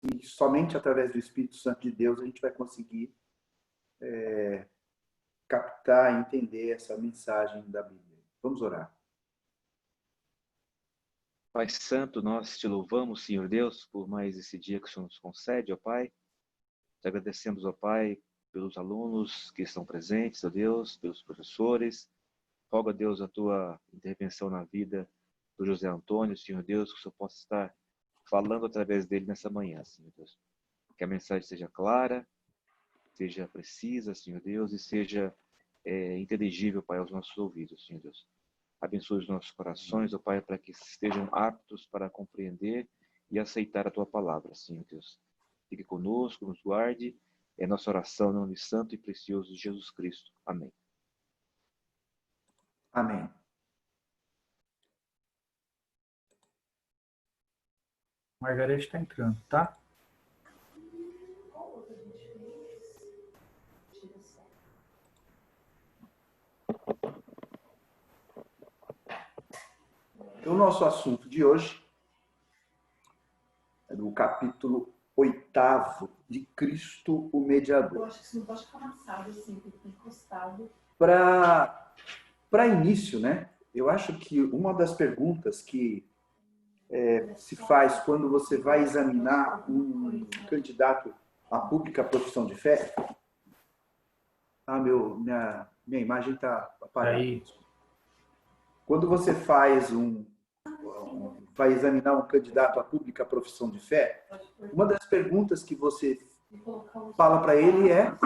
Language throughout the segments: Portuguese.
e somente através do Espírito Santo de Deus a gente vai conseguir captar e entender essa mensagem da Bíblia. Vamos orar. Pai Santo, nós te louvamos, Senhor Deus, por mais esse dia que o Senhor nos concede, ó Pai. Te agradecemos, ó Pai, pelos alunos que estão presentes, ó Deus, pelos professores. Roga, Deus, a tua intervenção na vida do José Antônio, Senhor Deus, que o Senhor possa estar falando através dele nessa manhã, Senhor Deus. Que a mensagem seja clara, seja precisa, Senhor Deus, e seja inteligível, Pai, aos nossos ouvidos, Senhor Deus. Abençoe os nossos corações, ó Pai, para que estejam aptos para compreender e aceitar a tua palavra, Senhor Deus. Fique conosco, nos guarde. É nossa oração no nome santo e precioso de Jesus Cristo. Amém. Amém. Margarete está entrando, tá? O nosso assunto de hoje é do capítulo 8º de Cristo, o Mediador. Eu acho que você não pode ficar amassado assim, porque encostado. Para início, né? Eu acho que uma das perguntas que se faz quando você vai examinar um candidato à pública profissão de fé. Minha imagem está apagada. Aí. Quando você vai examinar um candidato à pública profissão de fé, uma das perguntas que você fala para ele é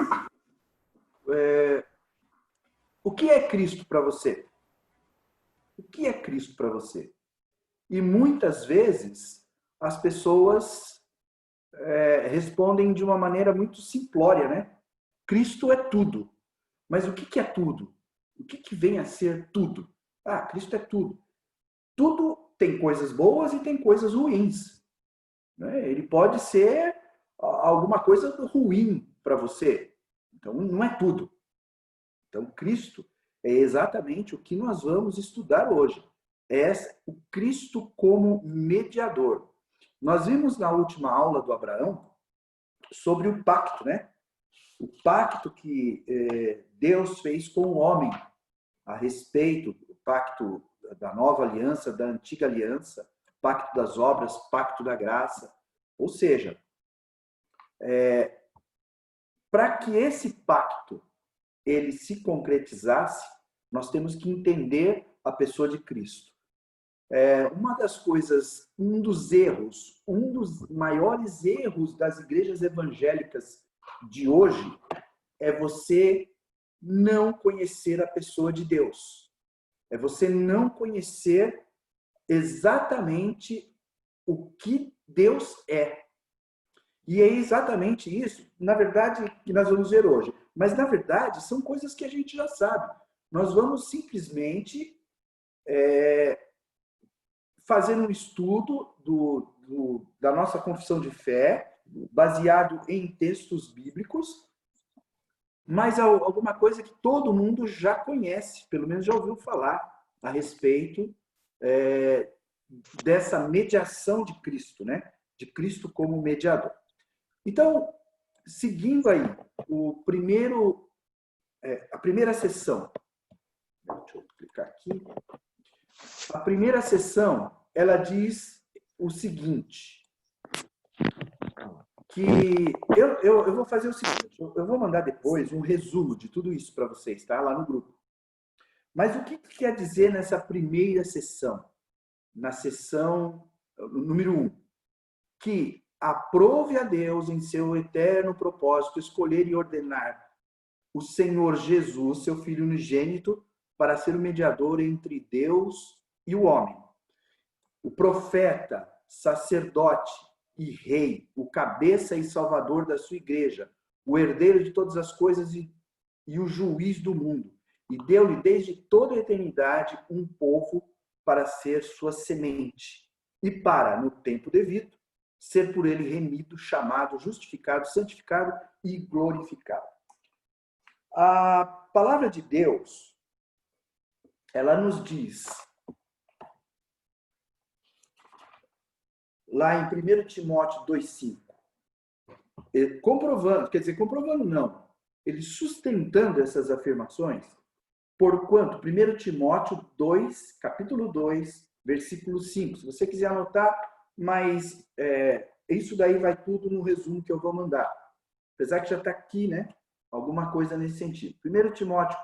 o que é Cristo para você? O que é Cristo para você? E muitas vezes as pessoas respondem de uma maneira muito simplória, né? Cristo é tudo. Mas o que é tudo? O que vem a ser tudo? Ah, Cristo é tudo. Tudo tem coisas boas e tem coisas ruins. Né? Ele pode ser alguma coisa ruim para você. Então, não é tudo. Então, Cristo é exatamente o que nós vamos estudar hoje. É o Cristo como mediador. Nós vimos na última aula do Abraão sobre o pacto, né? O pacto que Deus fez com o homem a respeito do pacto da nova aliança, da antiga aliança, pacto das obras, pacto da graça. Ou seja, para que esse pacto ele se concretizasse, nós temos que entender a pessoa de Cristo. Uma das coisas, um dos maiores erros das igrejas evangélicas de hoje é você não conhecer a pessoa de Deus. É você não conhecer exatamente o que Deus é. E é exatamente isso, na verdade, que nós vamos ver hoje. Mas, na verdade, são coisas que a gente já sabe. Nós vamos simplesmente fazer um estudo da nossa confissão de fé, baseado em textos bíblicos, mas alguma coisa que todo mundo já conhece, pelo menos já ouviu falar a respeito dessa mediação de Cristo, né? De Cristo como mediador. Então, seguindo aí, a primeira sessão. Deixa eu clicar aqui. A primeira sessão, ela diz o seguinte, que eu vou fazer o seguinte, eu vou mandar depois um resumo de tudo isso para vocês, tá? Lá no grupo. Mas o que quer dizer nessa primeira sessão? Na sessão número 1, que aprove a Deus em seu eterno propósito escolher e ordenar o Senhor Jesus, seu Filho unigênito, para ser o mediador entre Deus e o homem. O profeta, sacerdote e rei, o cabeça e salvador da sua igreja, o herdeiro de todas as coisas e o juiz do mundo. E deu-lhe desde toda a eternidade um povo para ser sua semente. E para, no tempo devido, ser por ele remido, chamado, justificado, santificado e glorificado. A palavra de Deus, ela nos diz, lá em 1 Timóteo 2,5, comprovando, quer dizer, comprovando não, ele sustentando essas afirmações, porquanto, 1 Timóteo 2, capítulo 2, versículo 5. Se você quiser anotar, mas isso daí vai tudo no resumo que eu vou mandar. Apesar que já está aqui, né? Alguma coisa nesse sentido. 1 Timóteo,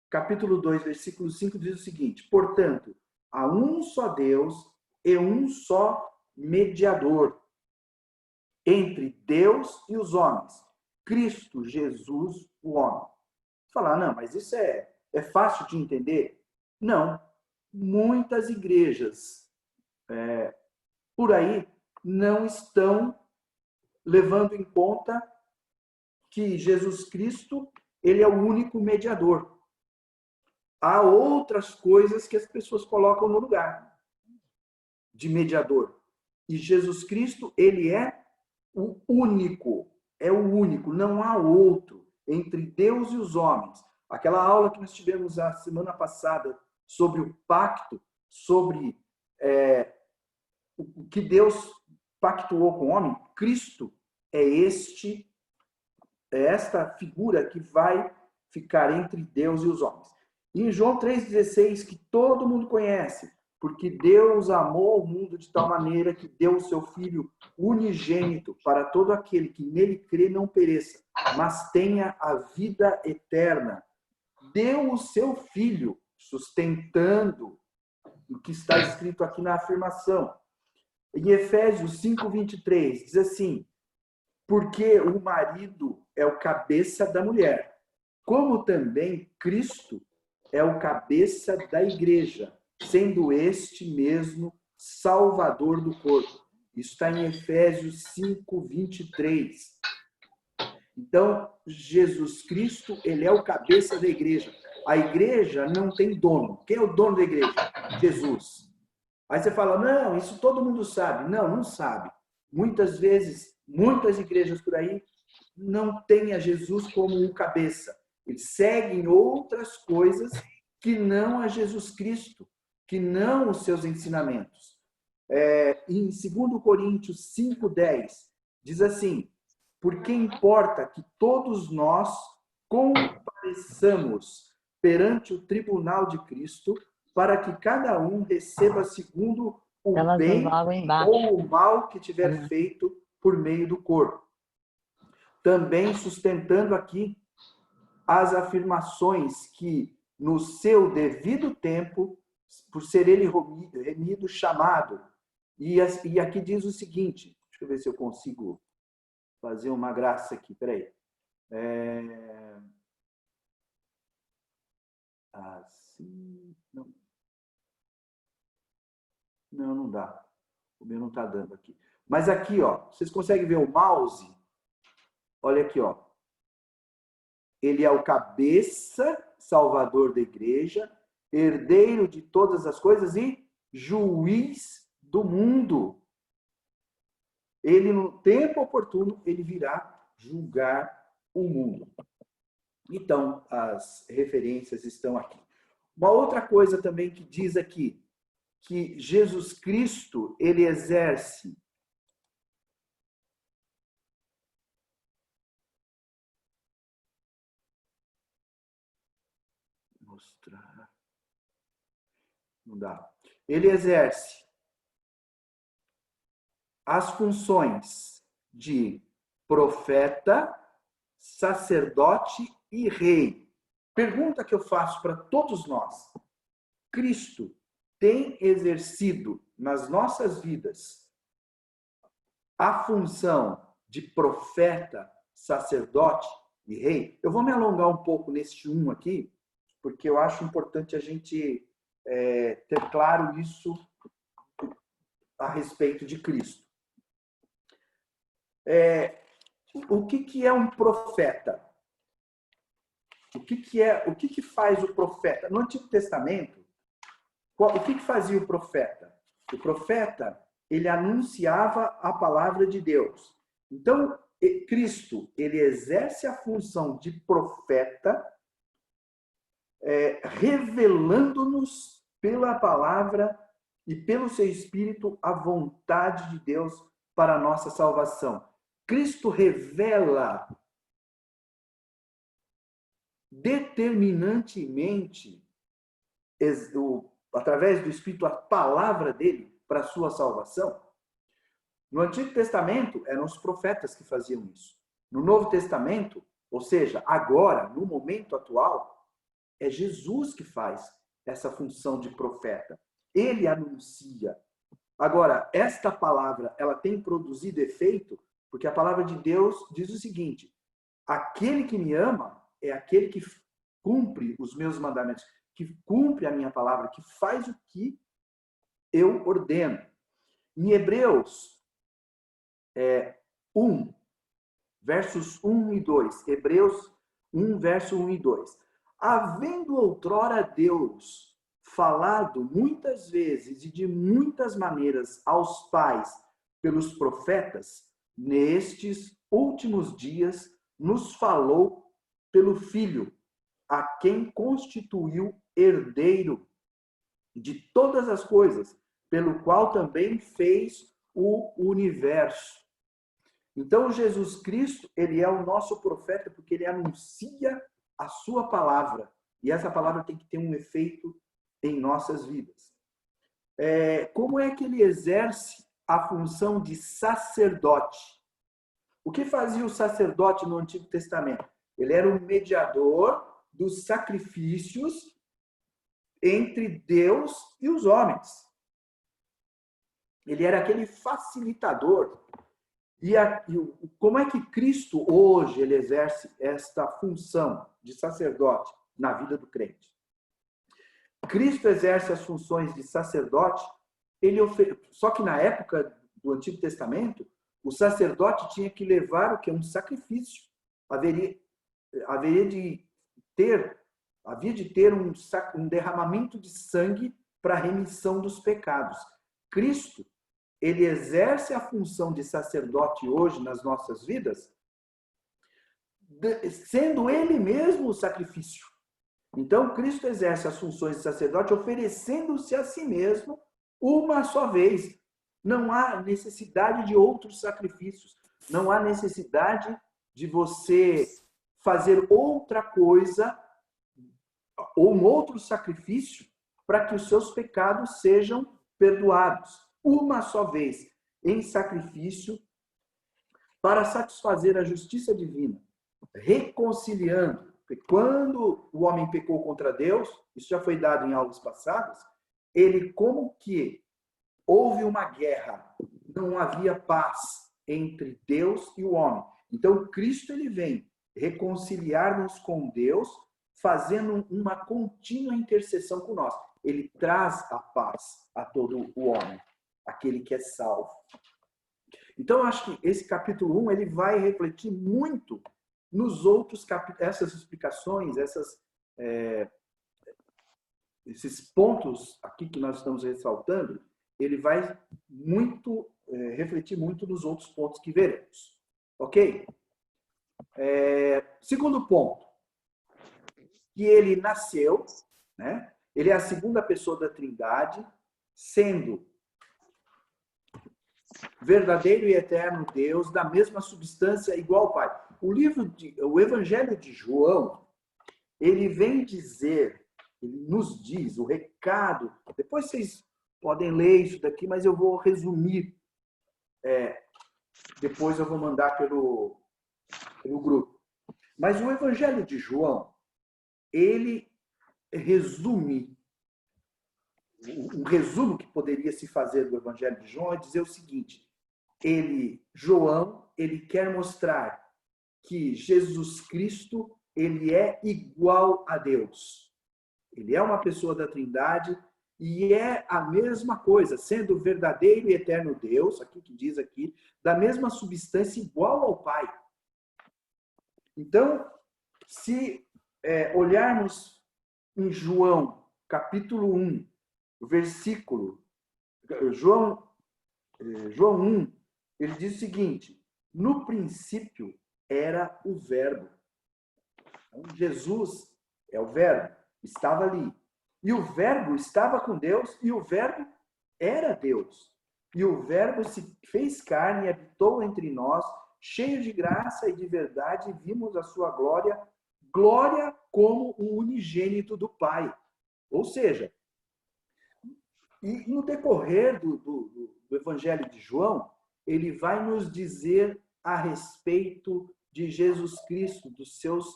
capítulo 2, versículo 5, diz o seguinte: portanto, há um só Deus e um só mediador entre Deus e os homens, Cristo Jesus, o homem. Falar, não, mas isso é fácil de entender? Não. Muitas igrejas por aí não estão levando em conta que Jesus Cristo, ele é o único mediador. Há outras coisas que as pessoas colocam no lugar de mediador. E Jesus Cristo, ele é o único, não há outro entre Deus e os homens. Aquela aula que nós tivemos a semana passada sobre o pacto, sobre o que Deus pactuou com o homem, Cristo é esta figura que vai ficar entre Deus e os homens. E em João 3,16, que todo mundo conhece, porque Deus amou o mundo de tal maneira que deu o seu Filho unigênito para todo aquele que nele crê não pereça, mas tenha a vida eterna. Deu o seu Filho, sustentando o que está escrito aqui na afirmação. Em Efésios 5:23, diz assim: porque o marido é o cabeça da mulher, como também Cristo é o cabeça da igreja, sendo este mesmo Salvador do corpo. Isso está em Efésios 5:23. Então, Jesus Cristo, ele é o cabeça da igreja. A igreja não tem dono. Quem é o dono da igreja? Jesus. Aí você fala, não, isso todo mundo sabe. Não, não sabe. Muitas vezes, muitas igrejas por aí não têm a Jesus como o cabeça. Eles seguem outras coisas que não a Jesus Cristo, que não os seus ensinamentos. Em 2 Coríntios 5:10, diz assim: porque importa que todos nós compareçamos perante o tribunal de Cristo, para que cada um receba segundo o bem ou o mal que tiver feito por meio do corpo. Também sustentando aqui as afirmações que, no seu devido tempo, por ser ele remido, chamado. E aqui diz o seguinte, deixa eu ver se eu consigo fazer uma graça aqui, peraí. Assim, não dá. O meu não está dando aqui. Mas aqui, ó, vocês conseguem ver o mouse? Olha aqui, ó. Ele é o cabeça, salvador da igreja, herdeiro de todas as coisas e juiz do mundo. Ele, no tempo oportuno, ele virá julgar o mundo. Então, as referências estão aqui. Uma outra coisa também que diz aqui, que Jesus Cristo, ele exerce mostrar. Não dá. Ele exerce as funções de profeta, sacerdote e rei. Pergunta que eu faço para todos nós. Cristo tem exercido nas nossas vidas a função de profeta, sacerdote e rei? Eu vou me alongar um pouco neste aqui, porque eu acho importante a gente ter claro isso a respeito de Cristo. O que é um profeta? O que faz o profeta? No Antigo Testamento, o que fazia o profeta? O profeta, ele anunciava a palavra de Deus. Então, Cristo, ele exerce a função de profeta, revelando-nos pela palavra e pelo seu Espírito a vontade de Deus para a nossa salvação. Cristo revela determinantemente, através do Espírito, a palavra dele para a sua salvação. No Antigo Testamento, eram os profetas que faziam isso. No Novo Testamento, ou seja, agora, no momento atual, é Jesus que faz essa função de profeta. Ele anuncia. Agora, esta palavra, ela tem produzido efeito, porque a palavra de Deus diz o seguinte: aquele que me ama é aquele que cumpre os meus mandamentos, que cumpre a minha palavra, que faz o que eu ordeno. Em Hebreus 1, versos 1 e 2. Hebreus 1, verso 1 e 2. Havendo outrora Deus falado muitas vezes e de muitas maneiras aos pais pelos profetas, nestes últimos dias nos falou pelo Filho, a quem constituiu herdeiro de todas as coisas, pelo qual também fez o universo. Então, Jesus Cristo, ele é o nosso profeta porque ele anuncia a sua palavra. E essa palavra tem que ter um efeito em nossas vidas. Como é que ele exerce a função de sacerdote? O que fazia o sacerdote no Antigo Testamento? Ele era o mediador dos sacrifícios entre Deus e os homens. Ele era aquele facilitador. Como é que Cristo hoje ele exerce esta função de sacerdote na vida do crente? Cristo exerce as funções de sacerdote, só que na época do Antigo Testamento, o sacerdote tinha que levar o que? Um sacrifício. Havia de ter um derramamento de sangue para a remissão dos pecados. Cristo, ele exerce a função de sacerdote hoje nas nossas vidas, sendo ele mesmo o sacrifício. Então, Cristo exerce as funções de sacerdote oferecendo-se a si mesmo uma só vez. Não há necessidade de outros sacrifícios. Não há necessidade de você fazer outra coisa ou um outro sacrifício para que os seus pecados sejam perdoados. Uma só vez, em sacrifício, para satisfazer a justiça divina, reconciliando. Porque quando o homem pecou contra Deus, isso já foi dado em aulas passadas, ele, como que houve uma guerra, não havia paz entre Deus e o homem. Então, Cristo ele vem reconciliar-nos com Deus, fazendo uma contínua intercessão com nós. Ele traz a paz a todo o homem, aquele que é salvo. Então, eu acho que esse capítulo 1 ele vai refletir muito nos outros capítulos, essas explicações, esses pontos aqui que nós estamos ressaltando, ele vai refletir muito nos outros pontos que veremos. Ok? Segundo ponto, que ele nasceu, né? Ele é a segunda pessoa da Trindade, sendo verdadeiro e eterno Deus, da mesma substância, igual ao Pai. O Evangelho de João, ele vem dizer, ele nos diz o recado, depois vocês podem ler isso daqui, mas eu vou resumir. Depois eu vou mandar pelo grupo. Mas o Evangelho de João, ele resume, um resumo que poderia se fazer do Evangelho de João é dizer o seguinte: João, ele quer mostrar que Jesus Cristo, ele é igual a Deus. Ele é uma pessoa da Trindade e é a mesma coisa, sendo verdadeiro e eterno Deus, aqui que diz aqui, da mesma substância igual ao Pai. Então, se olharmos em João, capítulo 1, versículo, João 1, ele diz o seguinte: no princípio era o Verbo. Então, Jesus é o Verbo, estava ali. E o Verbo estava com Deus, e o Verbo era Deus. E o Verbo se fez carne e habitou entre nós, cheio de graça e de verdade, vimos a sua glória, glória como o unigênito do Pai. Ou seja, e no decorrer do Evangelho de João, ele vai nos dizer a respeito de Jesus Cristo, dos seus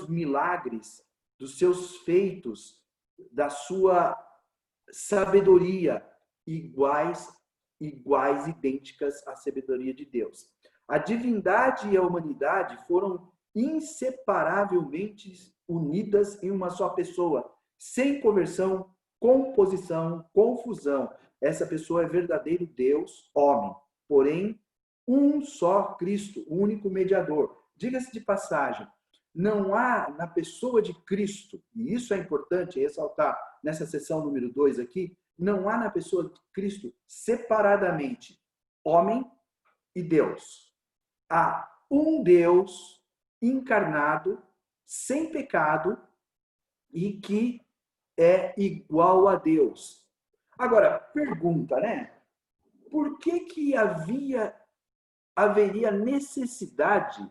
milagres, dos seus feitos, da sua sabedoria, iguais, idênticas à sabedoria de Deus. A divindade e a humanidade foram inseparavelmente unidas em uma só pessoa, sem conversão, composição, confusão. Essa pessoa é verdadeiro Deus, homem, porém um só Cristo, o único mediador. Diga-se de passagem, não há na pessoa de Cristo, e isso é importante ressaltar nessa sessão número 2 aqui, não há na pessoa de Cristo separadamente homem e Deus. Há um Deus encarnado, sem pecado, e que é igual a Deus. Agora, pergunta, né? Por que haveria necessidade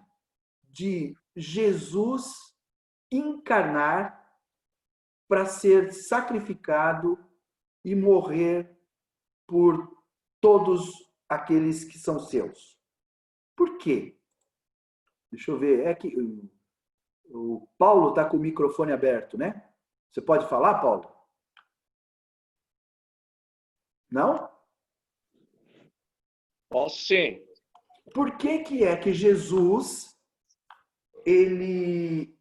de Jesus encarnar para ser sacrificado e morrer por todos aqueles que são seus? Por quê? Deixa eu ver. É que o Paulo está com o microfone aberto, né? Você pode falar, Paulo? Não? Posso sim. Por que é que Jesus ele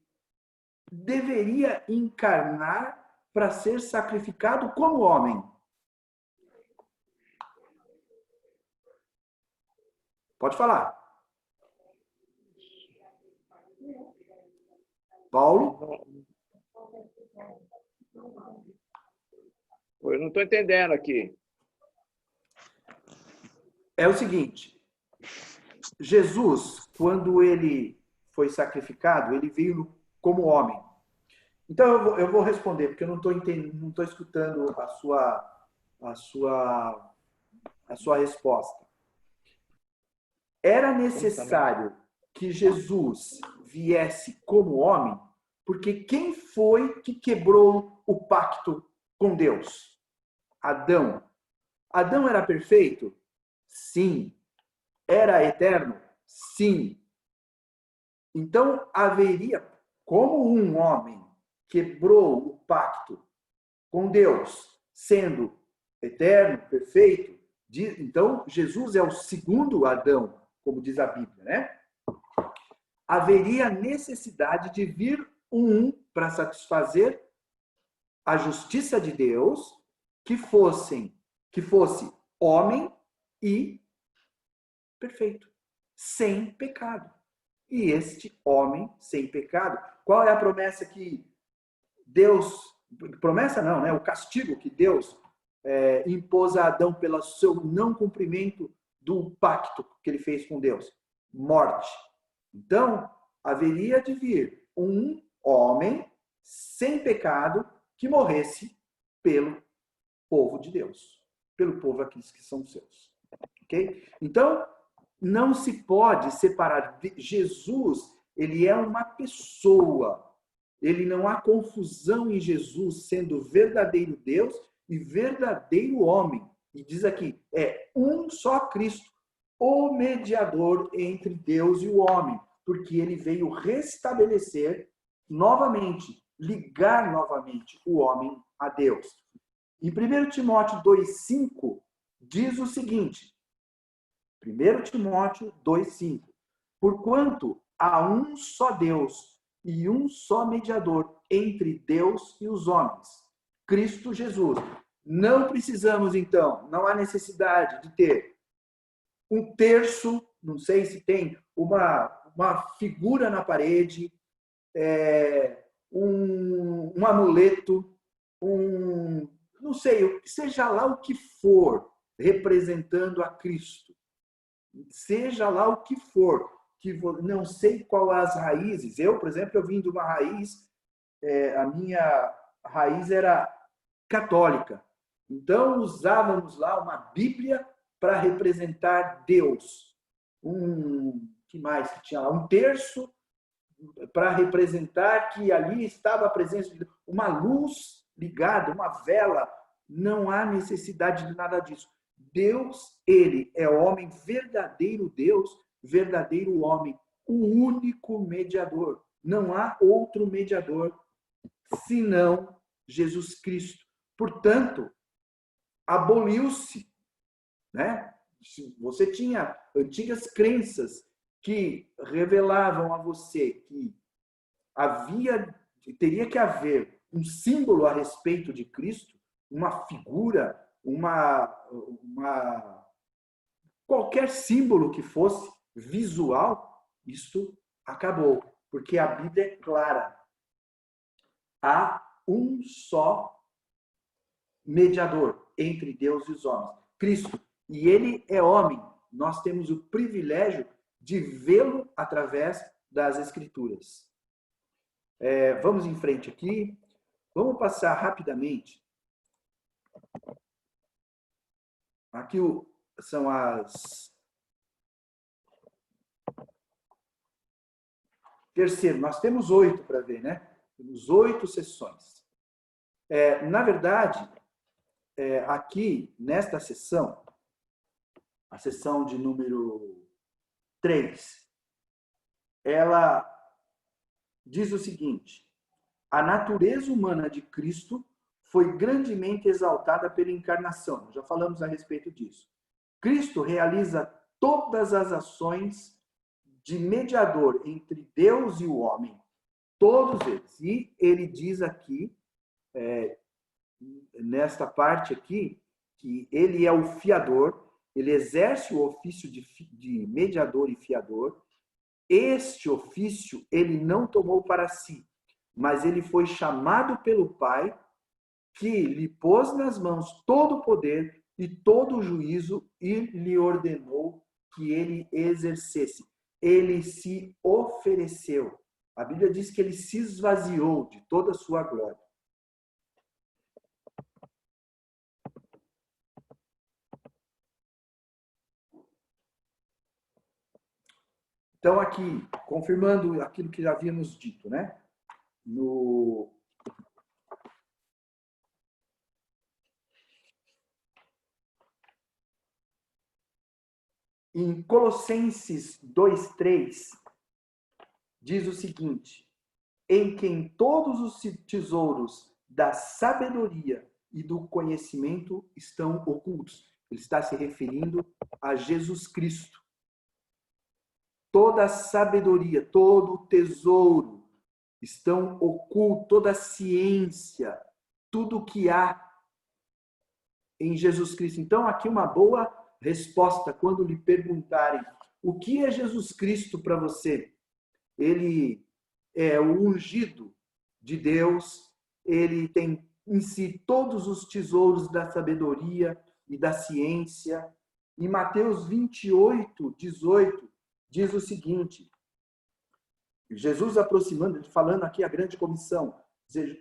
deveria encarnar para ser sacrificado como homem? Pode falar. Paulo? Eu não estou entendendo aqui. É o seguinte, Jesus, quando ele foi sacrificado, ele veio como homem. Então eu vou responder, porque eu não estou entendendo, não estou escutando a sua resposta. Era necessário que Jesus viesse como homem, porque quem foi que quebrou o pacto com Deus? Adão. Adão era perfeito? Sim. Era eterno? Sim. Então haveria, como um homem quebrou o pacto com Deus, sendo eterno, perfeito, então Jesus é o segundo Adão, como diz a Bíblia, né? Haveria necessidade de vir um para satisfazer a justiça de Deus, que fosse homem e perfeito, sem pecado. E este homem sem pecado, qual é a promessa que Deus, promessa não, né? O castigo que Deus impôs a Adão pelo seu não cumprimento do pacto que ele fez com Deus? Morte. Então, haveria de vir um homem sem pecado que morresse pelo povo de Deus, pelo povo aqueles que são seus. Ok? Então, não se pode separar. Jesus, ele é uma pessoa. Ele não há confusão em Jesus sendo verdadeiro Deus e verdadeiro homem. E diz aqui, é um só Cristo, o mediador entre Deus e o homem, porque ele veio restabelecer novamente, ligar novamente o homem a Deus. Em 1 Timóteo 2,5, diz o seguinte, 1 Timóteo 2,5, porquanto há um só Deus e um só mediador entre Deus e os homens, Cristo Jesus. Não precisamos, então, não há necessidade de ter um terço, não sei se tem uma figura na parede, um amuleto, não sei, seja lá o que for, representando a Cristo. Seja lá o que for, que não sei qual as raízes. Eu, por exemplo, eu vim de uma raiz, a minha raiz era católica. Então, usávamos lá uma Bíblia para representar Deus. Que mais que tinha lá? Um terço para representar que ali estava a presença de Deus. Uma luz ligada, uma vela. Não há necessidade de nada disso. Deus, ele é homem, verdadeiro Deus, verdadeiro homem, o único mediador. Não há outro mediador senão Jesus Cristo. Portanto, aboliu-se, né? Você tinha antigas crenças que revelavam a você que teria que haver um símbolo a respeito de Cristo, uma figura, qualquer símbolo que fosse visual, isso acabou, porque a Bíblia é clara. Há um só mediador entre Deus e os homens, Cristo. E ele é homem. Nós temos o privilégio de vê-lo através das Escrituras. Vamos em frente aqui. Vamos passar rapidamente. Aqui são as... Terceiro, nós temos 8 para ver, né? Temos 8 sessões. Na verdade, aqui, nesta sessão, a sessão de número 3, ela diz o seguinte: a natureza humana de Cristo foi grandemente exaltada pela encarnação. Já falamos a respeito disso. Cristo realiza todas as ações de mediador entre Deus e o homem. Todos eles. E ele diz aqui, nesta parte aqui, que ele é o fiador, ele exerce o ofício de mediador e fiador. Este ofício ele não tomou para si, mas ele foi chamado pelo Pai, que lhe pôs nas mãos todo o poder e todo o juízo e lhe ordenou que ele exercesse. Ele se ofereceu. A Bíblia diz que ele se esvaziou de toda a sua glória. Então, aqui, confirmando aquilo que já havíamos dito, né? Em Colossenses 2:3, diz o seguinte: em quem todos os tesouros da sabedoria e do conhecimento estão ocultos. Ele está se referindo a Jesus Cristo. Toda a sabedoria, todo o tesouro estão ocultos, toda a ciência, tudo que há em Jesus Cristo. Então, aqui uma boa resposta quando lhe perguntarem o que é Jesus Cristo para você. Ele é o ungido de Deus, ele tem em si todos os tesouros da sabedoria e da ciência. Em Mateus 28:18, diz o seguinte: Jesus aproximando, falando aqui a grande comissão,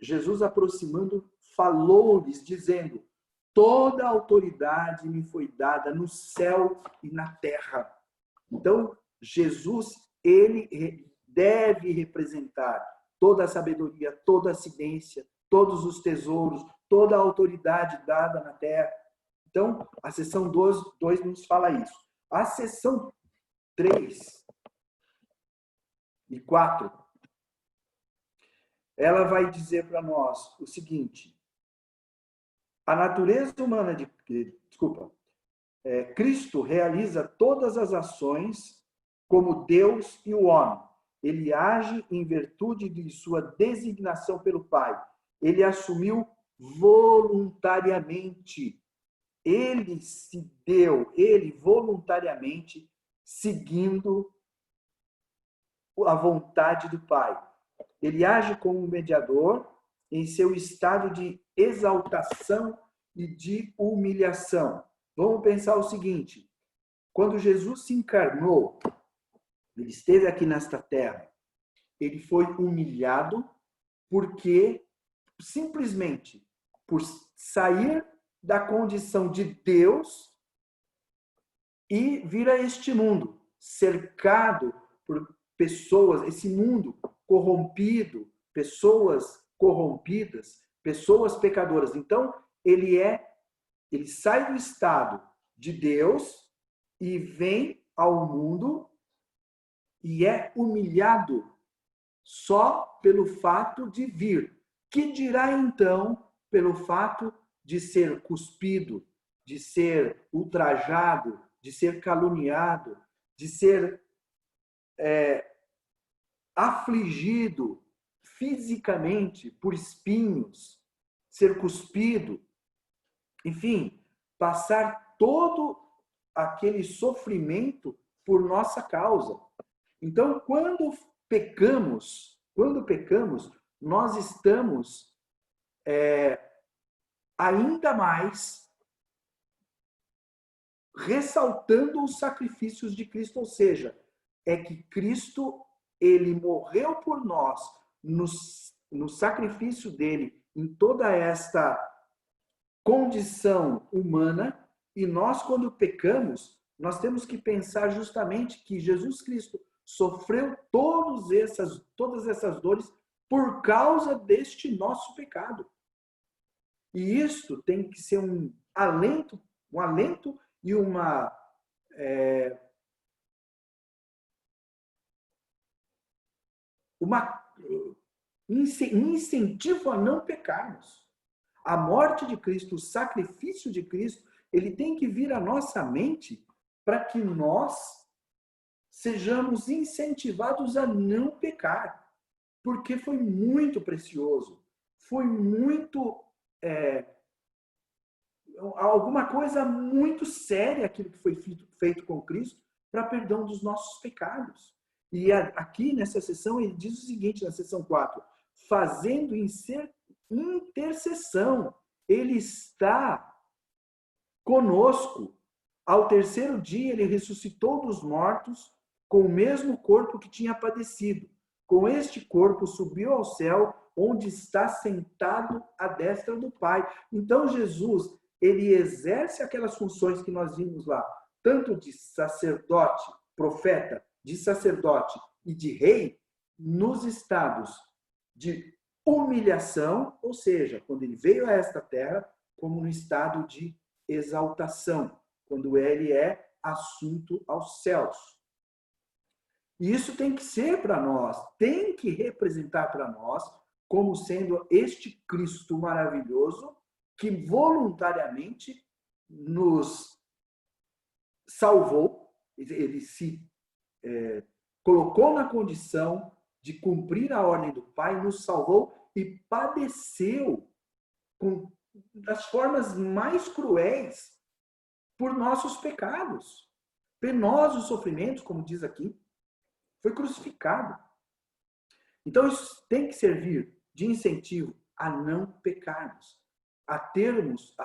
Jesus aproximando, falou-lhes, dizendo: toda a autoridade me foi dada no céu e na terra. Então, Jesus, ele deve representar toda a sabedoria, toda a ciência, todos os tesouros, toda a autoridade dada na terra. Então, a seção 2 nos fala isso. A seção 3 e 4, ela vai dizer para nós o seguinte: a natureza humana Cristo realiza todas as ações como Deus e o homem. Ele age em virtude de sua designação pelo Pai. Ele assumiu voluntariamente. Ele se deu, ele voluntariamente, seguindo a vontade do Pai. Ele age como mediador em seu estado de exaltação e de humilhação. Vamos pensar o seguinte: quando Jesus se encarnou, ele esteve aqui nesta terra, ele foi humilhado porque simplesmente por sair da condição de Deus e vir a este mundo, cercado por pessoas, esse mundo corrompido, pessoas corrompidas, pessoas pecadoras. Então, ele sai do estado de Deus e vem ao mundo e é humilhado só pelo fato de vir. Que dirá então pelo fato de ser cuspido, de ser ultrajado, de ser caluniado, de ser afligido fisicamente por espinhos, ser cuspido, enfim, passar todo aquele sofrimento por nossa causa. Então, quando pecamos, nós estamos ainda mais ressaltando os sacrifícios de Cristo, ou seja, é que Cristo, ele morreu por nós no sacrifício dele em toda esta condição humana, e nós, quando pecamos, nós temos que pensar justamente que Jesus Cristo sofreu todas essas dores por causa deste nosso pecado. E isso tem que ser um alento e um incentivo a não pecarmos. A morte de Cristo, o sacrifício de Cristo, ele tem que vir à nossa mente para que nós sejamos incentivados a não pecar. Porque foi muito precioso. Foi muito... alguma coisa muito séria aquilo que foi feito com Cristo para perdão dos nossos pecados. E aqui nessa sessão ele diz o seguinte, na sessão 4, fazendo intercessão. Ele está conosco. Ao terceiro dia ele ressuscitou dos mortos com o mesmo corpo que tinha padecido. Com este corpo subiu ao céu, onde está sentado à destra do Pai. Então Jesus, ele exerce aquelas funções que nós vimos lá, tanto de sacerdote, profeta, de sacerdote e de rei, nos estados de humilhação, ou seja, quando ele veio a esta terra, como no estado de exaltação, quando ele é assunto aos céus. E isso tem que ser para nós, tem que representar para nós como sendo este Cristo maravilhoso que voluntariamente nos salvou, ele se colocou na condição de cumprir a ordem do Pai, nos salvou e padeceu das formas mais cruéis por nossos pecados. Penosos sofrimentos, como diz aqui, foi crucificado. Então isso tem que servir de incentivo a não pecarmos, a termos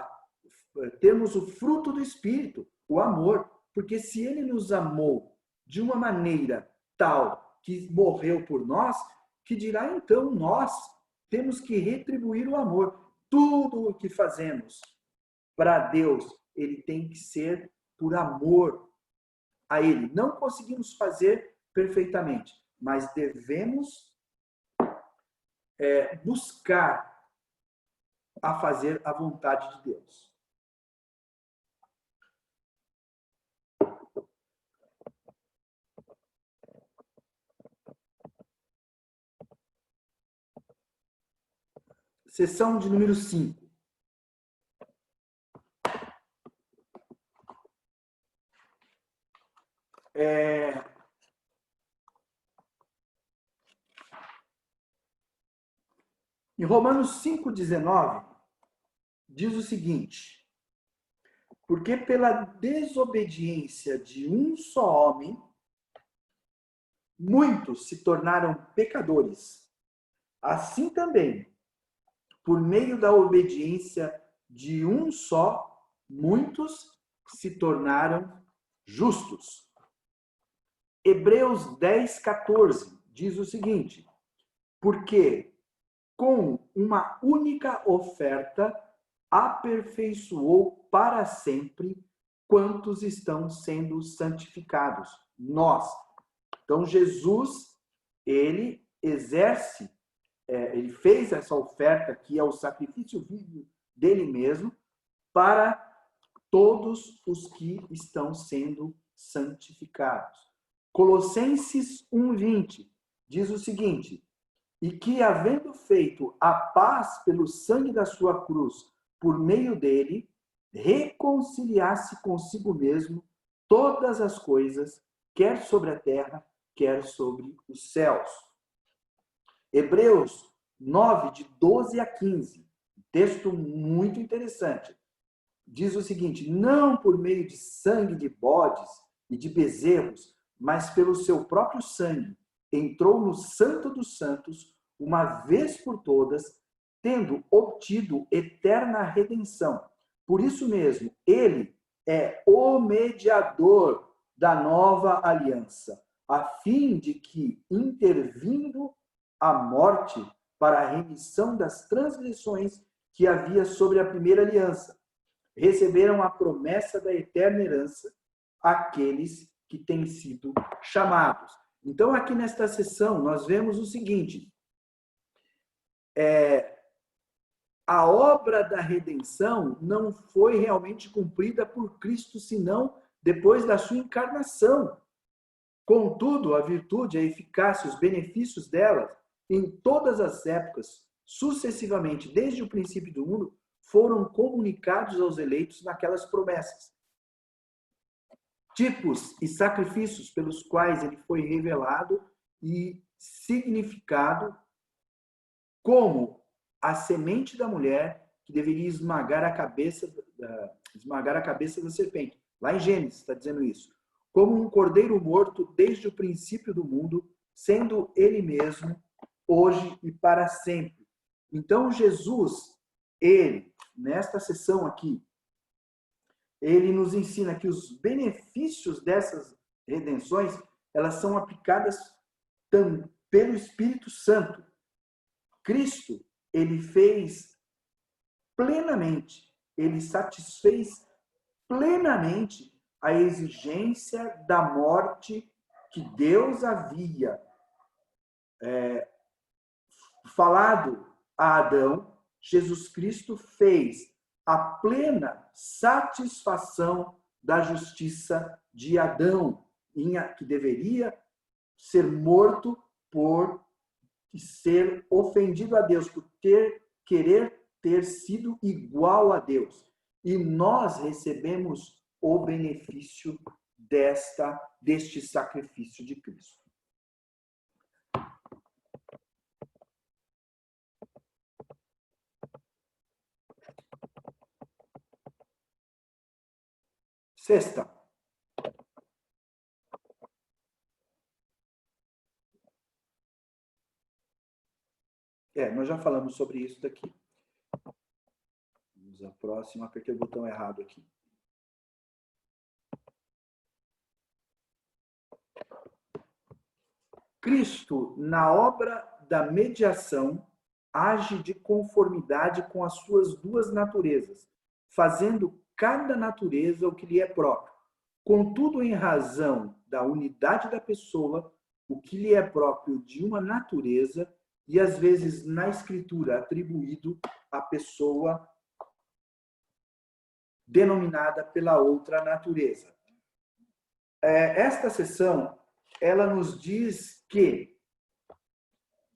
o fruto do Espírito, o amor. Porque se ele nos amou de uma maneira tal que morreu por nós, que dirá então nós temos que retribuir o amor. Tudo o que fazemos para Deus, ele tem que ser por amor a ele. Não conseguimos fazer perfeitamente, mas devemos buscar a fazer a vontade de Deus. Sessão de número 5. Em Romanos 5,19, diz o seguinte: porque pela desobediência de um só homem, muitos se tornaram pecadores. Assim também, por meio da obediência de um só, muitos se tornaram justos. Hebreus 10,14 diz o seguinte: porque com uma única oferta aperfeiçoou para sempre quantos estão sendo santificados? Nós. Então, Jesus, ele exerce, ele fez essa oferta, que é o sacrifício vivo dele mesmo, para todos os que estão sendo santificados. Colossenses 1:20 diz o seguinte: e que, havendo feito a paz pelo sangue da sua cruz, por meio dele, reconciliasse consigo mesmo todas as coisas, quer sobre a terra, quer sobre os céus. Hebreus 9, de 12 a 15, texto muito interessante. Diz o seguinte: não por meio de sangue de bodes e de bezerros, mas pelo seu próprio sangue, entrou no Santo dos Santos, uma vez por todas, tendo obtido eterna redenção. Por isso mesmo, ele é o mediador da nova aliança, a fim de que, intervindo a morte para a remissão das transgressões que havia sobre a primeira aliança, receberam a promessa da eterna herança aqueles que têm sido chamados. Então, aqui nesta sessão, nós vemos o seguinte: a obra da redenção não foi realmente cumprida por Cristo, senão depois da sua encarnação. Contudo, a virtude, a eficácia, os benefícios dela, em todas as épocas, sucessivamente, desde o princípio do mundo, foram comunicados aos eleitos naquelas promessas. Tipos e sacrifícios pelos quais ele foi revelado e significado como a semente da mulher que deveria esmagar a cabeça da serpente. Lá em Gênesis está dizendo isso. Como um cordeiro morto desde o princípio do mundo, sendo ele mesmo, hoje e para sempre. Então, Jesus, ele, nesta sessão aqui, ele nos ensina que os benefícios dessas redenções, elas são aplicadas pelo Espírito Santo. Cristo, ele fez plenamente, ele satisfez plenamente a exigência da morte que Deus havia falado a Adão. Jesus Cristo fez a plena satisfação da justiça de Adão, que deveria ser morto por ser ofendido a Deus, por querer ter sido igual a Deus. E nós recebemos o benefício deste sacrifício de Cristo. Sexta. Nós já falamos sobre isso daqui. Vamos à próxima. Apertei o botão errado aqui. Cristo, na obra da mediação, age de conformidade com as suas duas naturezas, fazendo cada natureza o que lhe é próprio. Contudo, em razão da unidade da pessoa, o que lhe é próprio de uma natureza, e às vezes na Escritura atribuído à pessoa denominada pela outra natureza. Esta sessão, ela nos diz que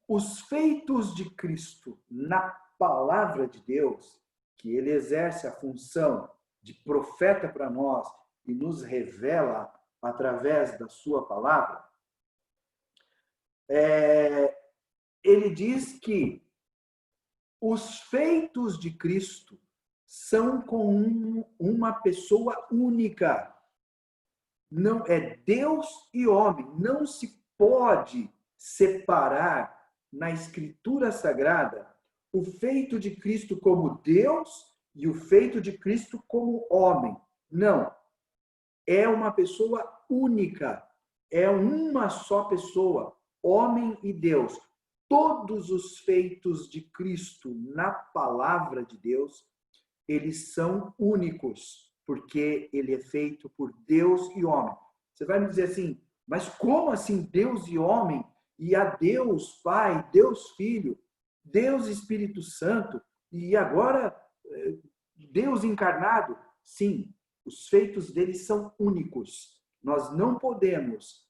os feitos de Cristo na palavra de Deus, que ele exerce a função de profeta para nós e nos revela através da sua palavra, ele diz que os feitos de Cristo são com uma pessoa única. Não é Deus e homem. Não se pode separar na Escritura Sagrada o feito de Cristo como Deus e o feito de Cristo como homem. Não. É uma pessoa única. É uma só pessoa, homem e Deus. Todos os feitos de Cristo na palavra de Deus, eles são únicos, porque ele é feito por Deus e homem. Você vai me dizer assim, mas como assim Deus e homem? E a Deus Pai, Deus Filho, Deus Espírito Santo, e agora Deus encarnado? Sim, os feitos dele são únicos. Nós não podemos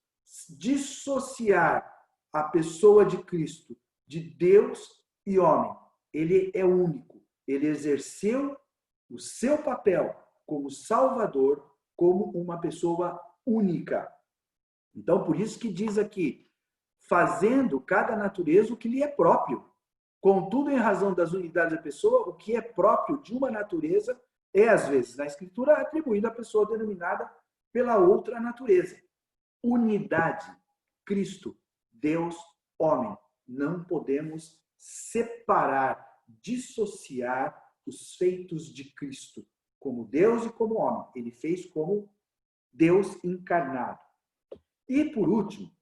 dissociar a pessoa de Cristo de Deus e homem. Ele é único. Ele exerceu o seu papel como Salvador, como uma pessoa única. Então, por isso que diz aqui, fazendo cada natureza o que lhe é próprio. Contudo, em razão das unidades da pessoa, o que é próprio de uma natureza é, às vezes, na Escritura, atribuído à pessoa denominada pela outra natureza. Unidade. Cristo, Deus, homem. Não podemos separar, dissociar os feitos de Cristo como Deus e como homem. Ele fez como Deus encarnado. E, por último,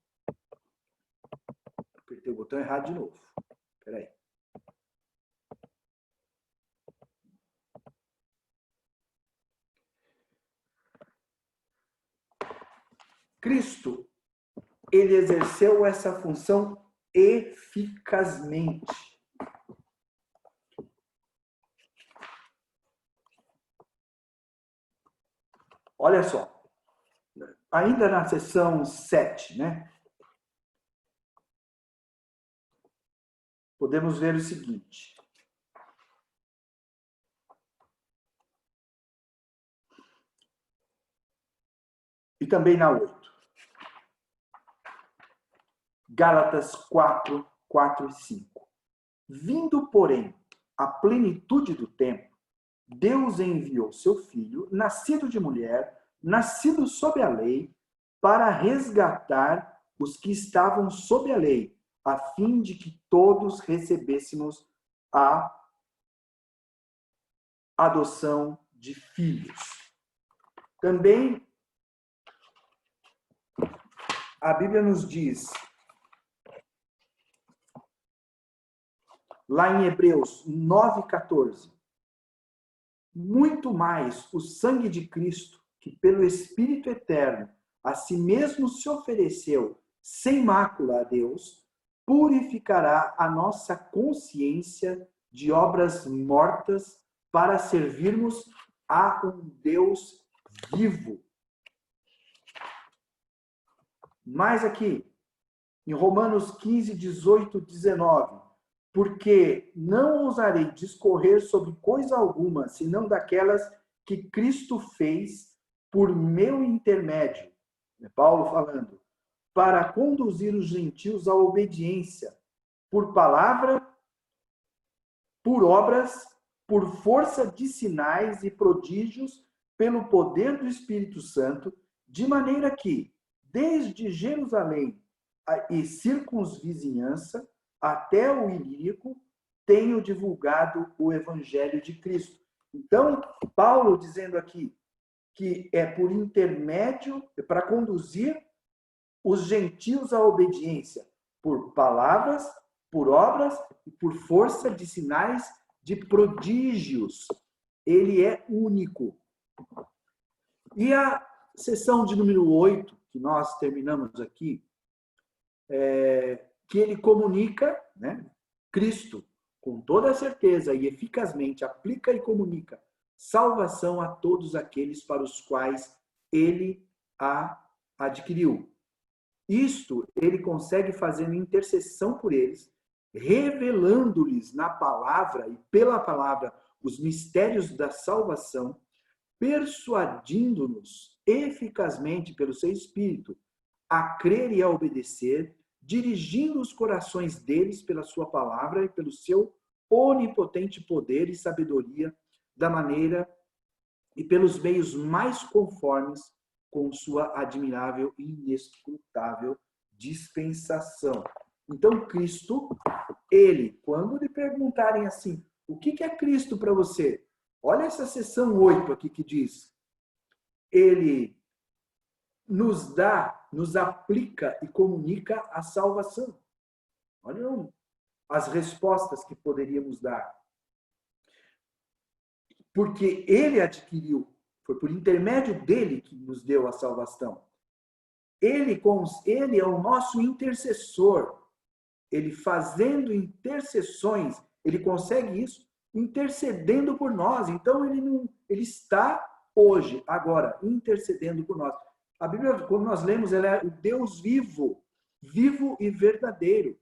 apertei o botão errado de novo. Espera aí. Cristo, ele exerceu essa função eficazmente. Olha só, ainda na seção 7, né? Podemos ver o seguinte. E também na 8. Gálatas 4, 4 e 5. Vindo, porém, a plenitude do tempo, Deus enviou seu Filho, nascido de mulher, nascido sob a lei, para resgatar os que estavam sob a lei, a fim de que todos recebêssemos a adoção de filhos. Também a Bíblia nos diz, lá em Hebreus 9,14, muito mais o sangue de Cristo, que pelo Espírito Eterno a si mesmo se ofereceu sem mácula a Deus, purificará a nossa consciência de obras mortas para servirmos a um Deus vivo. Mais aqui, em Romanos 15, 18, 19. Porque não ousarei discorrer sobre coisa alguma, senão daquelas que Cristo fez por meu intermédio. Paulo falando. Para conduzir os gentios à obediência, por palavra, por obras, por força de sinais e prodígios, pelo poder do Espírito Santo, de maneira que, desde Jerusalém e circunvizinhança, até o Ilírico, tenho divulgado o Evangelho de Cristo. Então, Paulo dizendo aqui que é por intermédio, para conduzir os gentios à obediência, por palavras, por obras e por força de sinais, de prodígios. Ele é único. E a sessão de número 8, que nós terminamos aqui, que ele comunica, né, Cristo, com toda certeza e eficazmente, aplica e comunica salvação a todos aqueles para os quais ele a adquiriu. Isto ele consegue fazendo intercessão por eles, revelando-lhes na palavra e pela palavra os mistérios da salvação, persuadindo-nos eficazmente pelo seu Espírito a crer e a obedecer, dirigindo os corações deles pela sua palavra e pelo seu onipotente poder e sabedoria, da maneira e pelos meios mais conformes com sua admirável e inescrutável dispensação. Então, Cristo, ele, quando lhe perguntarem assim, o que é Cristo para você? Olha essa seção 8 aqui que diz, ele nos dá, nos aplica e comunica a salvação. Olha as respostas que poderíamos dar. Porque ele adquiriu, Foi por intermédio dele que nos deu a salvação. Ele é o nosso intercessor. Ele fazendo intercessões, ele consegue isso intercedendo por nós. Então ele está hoje, agora, intercedendo por nós. A Bíblia, quando nós lemos, ela é o Deus vivo, vivo e verdadeiro,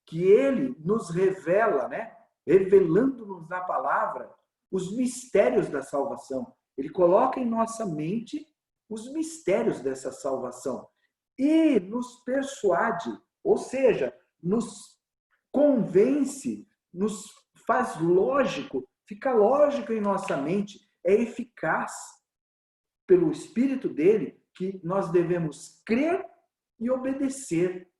que ele nos revela, né? Revelando-nos na palavra os mistérios da salvação. Ele coloca em nossa mente os mistérios dessa salvação e nos persuade, ou seja, nos convence, nos faz lógico, fica lógico em nossa mente, é eficaz pelo Espírito dele que nós devemos crer e obedecer.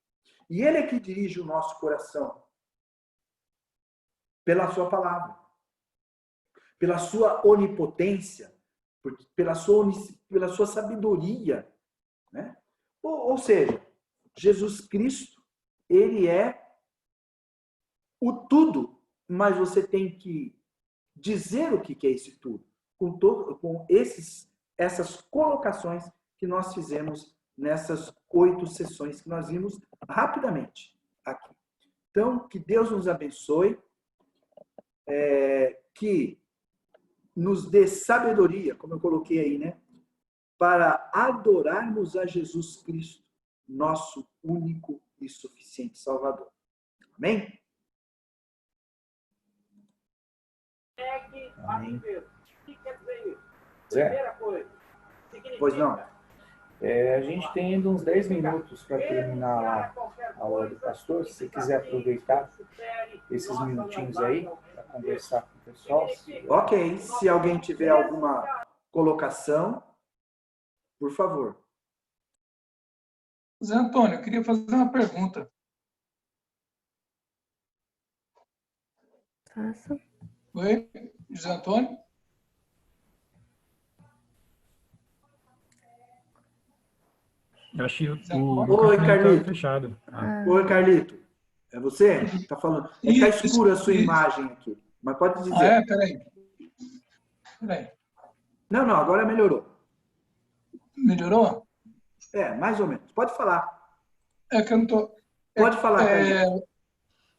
E ele é que dirige o nosso coração pela sua palavra, pela sua onipotência, pela sua sabedoria, né? Ou seja, Jesus Cristo, ele é o tudo, mas você tem que dizer o que é esse tudo, com essas colocações que nós fizemos nessas 8 sessões que nós vimos rapidamente aqui. Então, que Deus nos abençoe, que nos dê sabedoria, como eu coloquei aí, né? Para adorarmos a Jesus Cristo, nosso único e suficiente Salvador. Amém? Amém. Zé, Pois não? A gente tem ainda uns 10 minutos para terminar lá a aula do pastor. Se você quiser aproveitar esses minutinhos aí para conversar com o pessoal. Ok. Se alguém tiver alguma colocação, por favor. Zé Antônio, eu queria fazer uma pergunta. Faça. Oi, José Antônio? Eu achei Oi, microfone Carlito. tá fechado. Oi, Carlito. É você? Tá falando? Tá escura a sua Isso. imagem aqui. Mas pode dizer. Ah, Peraí. Não, agora melhorou. Melhorou? Mais ou menos. Pode falar. É que eu não tô... Pode falar, Carlito.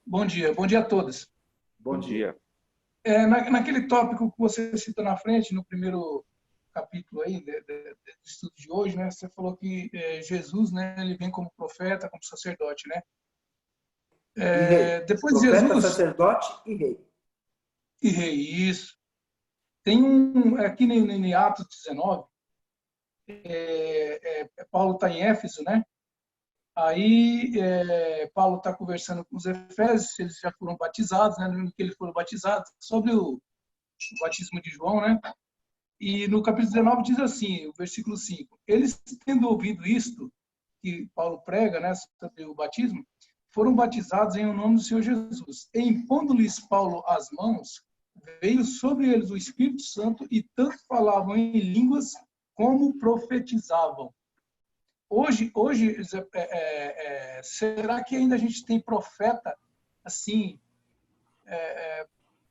Bom dia a todos. Bom dia. Naquele tópico que você citou na frente, no primeiro capítulo aí do estudo de hoje, né? Você falou que Jesus, né? Ele vem como profeta, como sacerdote, né? E rei. Depois Profeta, Jesus sacerdote e rei. e rei, isso. Tem aqui em Atos 19, Paulo está em Éfeso, né? Aí Paulo está conversando com os efésios, eles já foram batizados, né? No que eles foram batizados, sobre o batismo de João, né? E no capítulo 19 diz assim, o versículo 5, eles tendo ouvido isto, que Paulo prega, né, sobre o batismo, foram batizados em nome do Senhor Jesus. E impondo-lhes Paulo as mãos, veio sobre eles o Espírito Santo e tanto falavam em línguas como profetizavam. Hoje será que ainda a gente tem profeta assim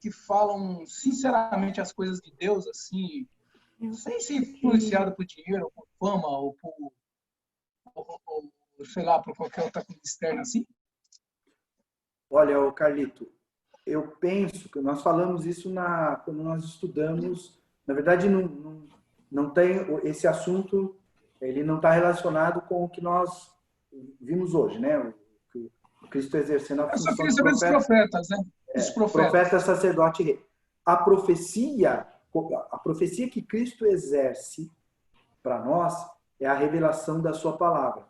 que falam sinceramente as coisas de Deus assim, sem ser influenciado por dinheiro, ou por fama, ou sei lá, por qualquer outra coisa externa assim? Olha, Carlito, eu penso que nós falamos isso quando nós estudamos. Na verdade, não tem esse assunto, ele não está relacionado com o que nós vimos hoje, né? O Cristo exercendo a função Eu só queria saber dos profetas, né? Dos profetas. Profeta, sacerdote e rei. A profecia que Cristo exerce para nós é a revelação da sua palavra.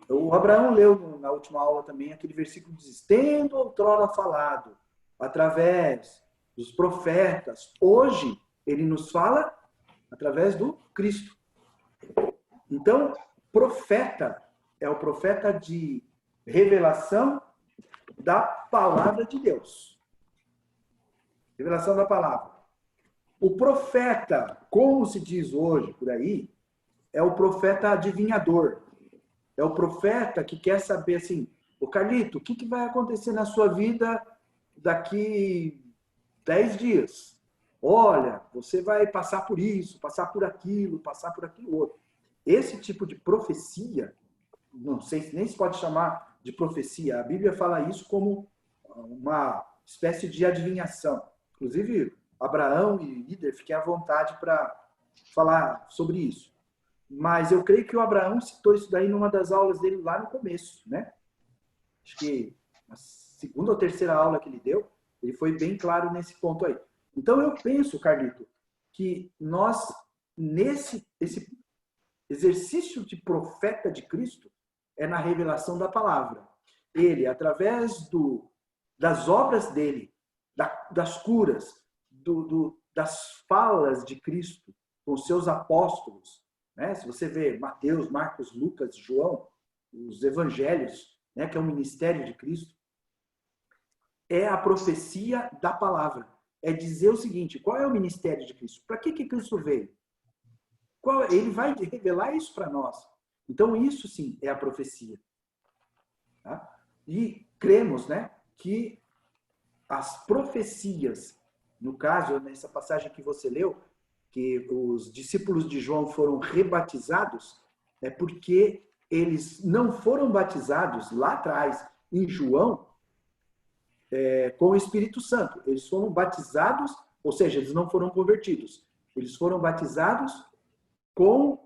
O Abraão leu na última aula também aquele versículo que diz: tendo outrora falado através dos profetas, hoje ele nos fala através do Cristo. Então, profeta é o profeta de revelação da palavra de Deus. Revelação da palavra. O profeta, como se diz hoje por aí, é o profeta adivinhador. É o profeta que quer saber assim, ô Carlito, o que vai acontecer na sua vida daqui 10 dias? olha, você vai passar por isso, passar por aquilo outro. Esse tipo de profecia, não sei se nem se pode chamar de profecia, a Bíblia fala isso como uma espécie de adivinhação. Inclusive, Abraão e Líder, fiquem à vontade para falar sobre isso. Mas eu creio que o Abraão citou isso daí numa das aulas dele lá no começo, né? Acho que na segunda ou terceira aula que ele deu, ele foi bem claro nesse ponto aí. Então eu penso, Carlito, que nós, esse exercício de profeta de Cristo, é na revelação da palavra. Ele, através das obras dele, das curas, das falas de Cristo com seus apóstolos, né? Se você vê Mateus, Marcos, Lucas, João, os evangelhos, né, que é o ministério de Cristo, é a profecia da palavra. É dizer o seguinte, qual é o ministério de Cristo? Para que Cristo veio? Ele vai revelar isso para nós. Então, isso sim é a profecia. Tá? E cremos, né, que as profecias, no caso, nessa passagem que você leu, que os discípulos de João foram rebatizados, é porque eles não foram batizados lá atrás, em João, com o Espírito Santo. Eles foram batizados, ou seja, eles não foram convertidos. Eles foram batizados com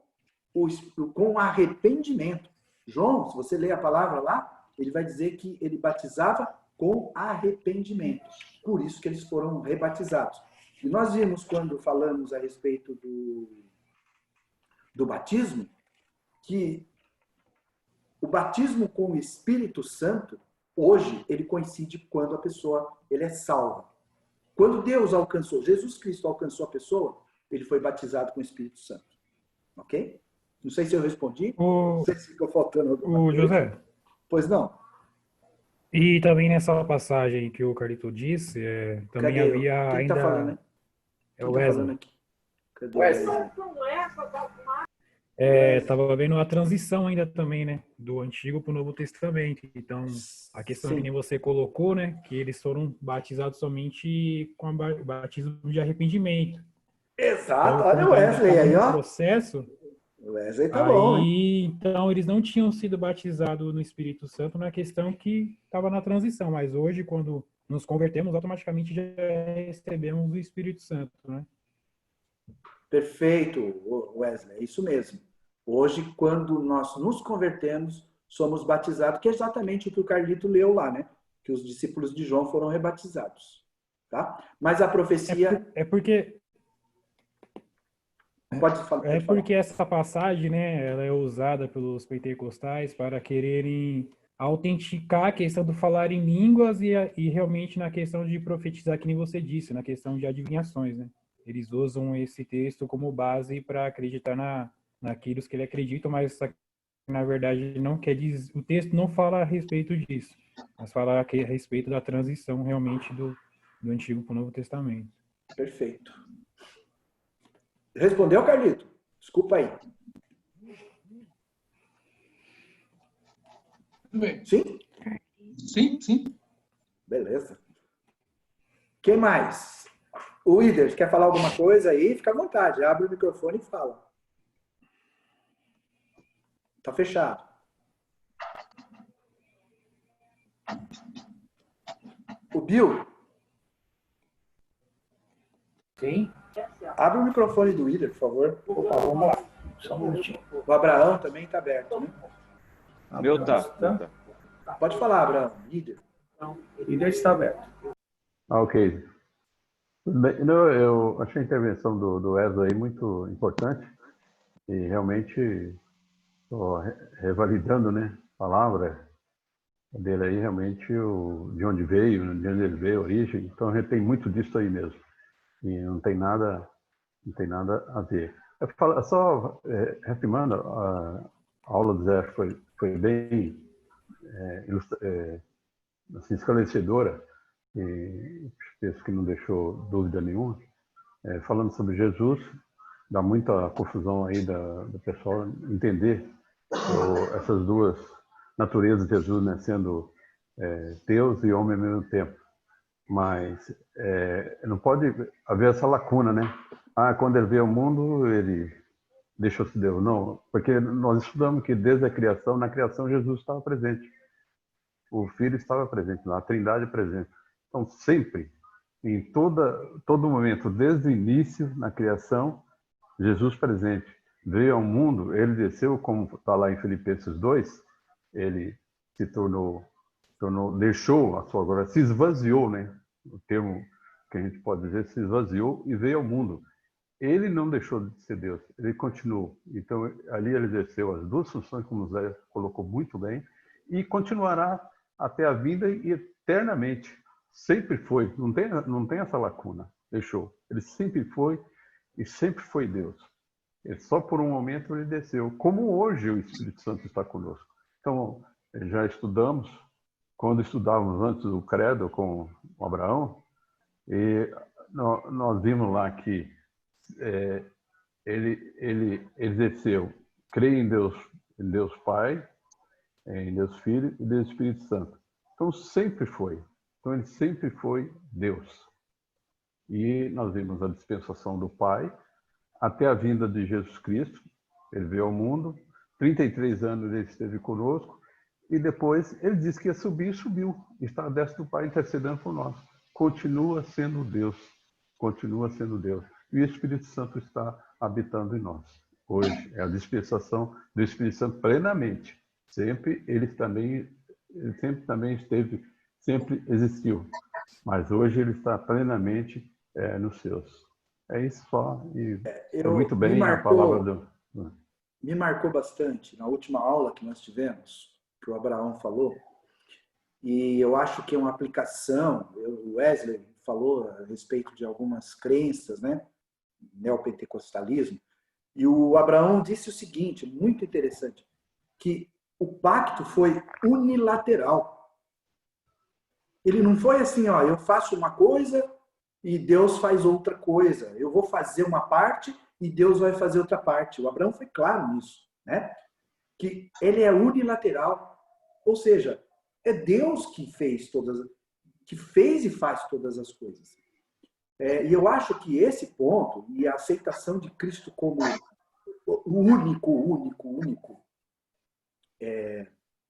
arrependimento. João, se você ler a palavra lá, ele vai dizer que ele batizava com arrependimento. Por isso que eles foram rebatizados. E nós vimos, quando falamos a respeito do batismo, que o batismo com o Espírito Santo, hoje, ele coincide quando a pessoa é salva. Quando Deus alcançou, Jesus Cristo alcançou a pessoa, ele foi batizado com o Espírito Santo. Ok? Não sei se eu respondi. Não sei se ficou faltando alguma coisa. José. Pois não. E também nessa passagem que o Carlito disse, também Cadê havia Quem ainda... tá falando, né? É Quem o tá Wesley. falando aqui? Cadê o Wesley? Tava vendo a transição ainda também, né? Do Antigo para o Novo Testamento. Então, a questão que nem você colocou, né? Que eles foram batizados somente com o batismo de arrependimento. Exato. Então, Olha o Wesley aí, ó. Processo, O Wesley tá bom, hein? então, eles não tinham sido batizados no Espírito Santo na questão que estava na transição. Mas hoje, quando nos convertemos, automaticamente já recebemos o Espírito Santo, né? Perfeito, Wesley. É isso mesmo. Hoje, quando nós nos convertemos, somos batizados, que é exatamente o que o Carlito leu lá, né? Que os discípulos de João foram rebatizados. Tá? Mas a profecia... Pode falar. Porque essa passagem, né, ela é usada pelos pentecostais para quererem autenticar a questão do falar em línguas e realmente na questão de profetizar, que nem você disse, na questão de adivinhações, né? Eles usam esse texto como base para acreditar naquilo que eles acreditam, mas na verdade não quer dizer, o texto não fala a respeito disso, mas fala a respeito da transição realmente do Antigo para o Novo Testamento. Perfeito. Respondeu, Carlito? Desculpa aí. Tudo bem. Sim? Sim. Beleza. Quem mais? O Ider, quer falar alguma coisa aí? Fica à vontade. Abre o microfone e fala. Tá fechado. O Bill? Sim. Abre o microfone do Ider, por favor. Opa, vamos lá. Só um minutinho. O Abraão também está aberto, né? Meu tá. Pode falar, Abraão. Ider. O líder está aberto. Ok. Bem, eu achei a intervenção do Wesley muito importante e realmente estou revalidando, né, a palavra dele aí, realmente de onde veio, de onde ele veio, a origem. Então a gente tem muito disso aí mesmo e não tem nada a ver. Só reafirmando, a aula do Zé foi bem assim, esclarecedora. E penso que não deixou dúvida nenhuma. Falando sobre Jesus, dá muita confusão aí do pessoal entender essas duas naturezas de Jesus, né, sendo Deus e homem ao mesmo tempo. Mas não pode haver essa lacuna, né? Quando ele veio ao mundo, ele deixou-se Deus. Não, porque nós estudamos que desde a criação, na criação Jesus estava presente. O Filho estava presente lá, a Trindade presente. Então, sempre, em todo momento, desde o início, na criação, Jesus presente. Veio ao mundo, ele desceu, como está lá em Filipenses 2, ele se deixou a sua glória, se esvaziou, né? O termo que a gente pode dizer, se esvaziou e veio ao mundo. Ele não deixou de ser Deus, ele continuou. Então, ali ele exerceu as duas funções, como o Zé colocou muito bem, e continuará até a vida e eternamente. Sempre foi, não tem essa lacuna, deixou. Ele sempre foi e sempre foi Deus. Só por um momento ele desceu, como hoje o Espírito Santo está conosco. Então, já estudamos, quando estudávamos antes o Credo com o Abraão, e nós vimos lá que ele exerceu, crê em Deus Pai, em Deus Filho e Deus Espírito Santo. Então, sempre foi. Então, ele sempre foi Deus. E nós vimos a dispensação do Pai até a vinda de Jesus Cristo. Ele veio ao mundo, 33 anos ele esteve conosco, e depois ele disse que ia subir e subiu. Está à destra do Pai intercedendo por nós. Continua sendo Deus. Continua sendo Deus. E o Espírito Santo está habitando em nós. Hoje é a dispensação do Espírito Santo plenamente. Ele sempre também esteve, sempre existiu. Mas hoje ele está plenamente nos seus. É isso só. E muito bem a palavra me marcou bastante na última aula que nós tivemos, que o Abraão falou, e eu acho que é uma aplicação, o Wesley falou a respeito de algumas crenças, né? Neopentecostalismo, e o Abraão disse o seguinte, muito interessante, que o pacto foi unilateral. Ele não foi assim, ó, eu faço uma coisa e Deus faz outra coisa. Eu vou fazer uma parte e Deus vai fazer outra parte. O Abraão foi claro nisso, né? Que ele é unilateral. Ou seja, é Deus que fez e faz todas as coisas. E eu acho que esse ponto e a aceitação de Cristo como o único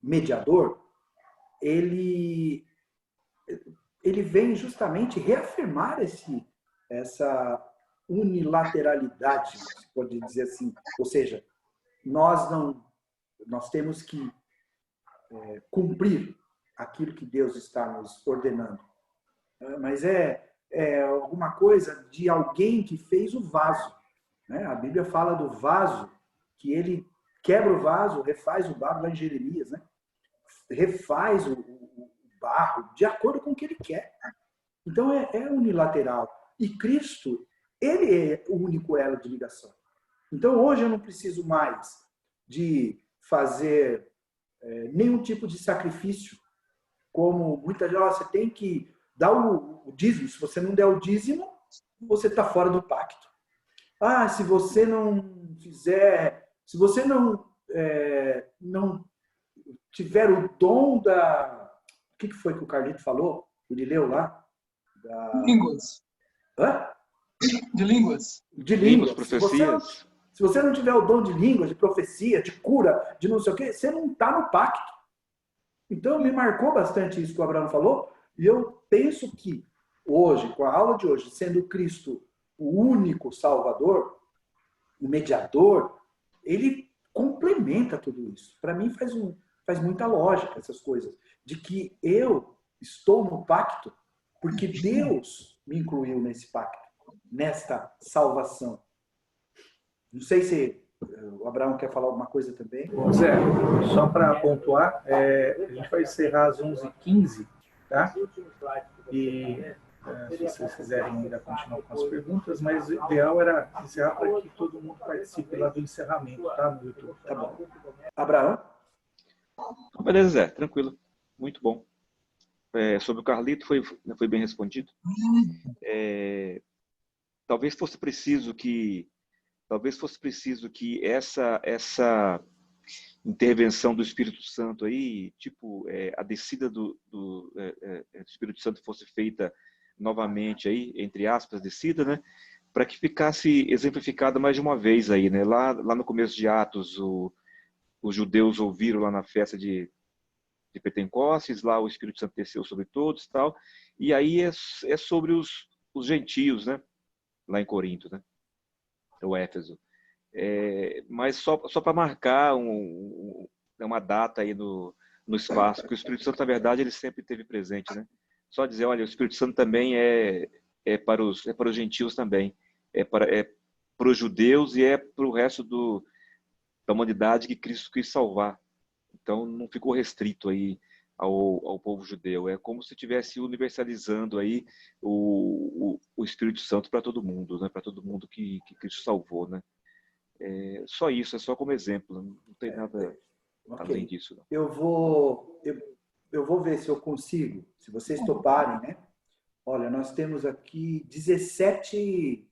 mediador, ele vem justamente reafirmar essa unilateralidade, se pode dizer assim. Ou seja, nós temos que cumprir aquilo que Deus está nos ordenando. Mas é alguma coisa de alguém que fez o vaso, né? A Bíblia fala do vaso, que ele quebra o vaso, refaz o barro, lá em Jeremias, né? Refaz o barro de acordo com o que ele quer. Então é unilateral. E Cristo, ele é o único elo de ligação. Então hoje eu não preciso mais de fazer nenhum tipo de sacrifício, como muita gente, você tem que dar o dízimo. Se você não der o dízimo, você está fora do pacto. Se você não fizer, se você não tiver o dom da... O que foi que o Carlito falou? Ele leu lá? Línguas. Hã? De línguas. De línguas. Profecias. Se você não tiver o dom de línguas, de profecia, de cura, de não sei o quê, você não está no pacto. Então, me marcou bastante isso que o Abraão falou, e eu penso que hoje, com a aula de hoje, sendo Cristo o único Salvador, o mediador, ele complementa tudo isso. Para mim faz muita lógica essas coisas, de que eu estou no pacto porque Deus me incluiu nesse pacto, nesta salvação. Não sei se o Abraão quer falar alguma coisa também. Bom, Zé, só para pontuar, a gente vai encerrar às 11h15, tá? E se vocês quiserem ainda continuar com as perguntas, mas o ideal era encerrar para que todo mundo participe lá do encerramento, tá? No YouTube. Tá bom. Abraão? Beleza, Zé, tranquilo. Muito bom. Sobre o Carlito, foi bem respondido. Talvez fosse preciso que essa intervenção do Espírito Santo aí, tipo, a descida do Espírito Santo fosse feita novamente aí, entre aspas, descida, né? Para que ficasse exemplificada mais de uma vez aí, né? Lá no começo de Atos, os judeus ouviram lá na festa de Pentecostes, lá o Espírito Santo desceu sobre todos e tal, e aí é sobre os gentios, né? Lá em Corinto, né? O Éfeso. Mas só para marcar uma data aí no espaço, porque o Espírito Santo, na verdade, ele sempre esteve presente, né? Só dizer, olha, o Espírito Santo também é para os gentios também, é para os judeus e é para o resto da humanidade que Cristo quis salvar. Então, não ficou restrito aí ao povo judeu. É como se estivesse universalizando aí o Espírito Santo para todo mundo, né? Para todo mundo que Cristo salvou, né? Só isso, é só como exemplo. Não tem nada além disso. Não. Eu vou ver se eu consigo, se vocês toparem, né? Olha, nós temos aqui 17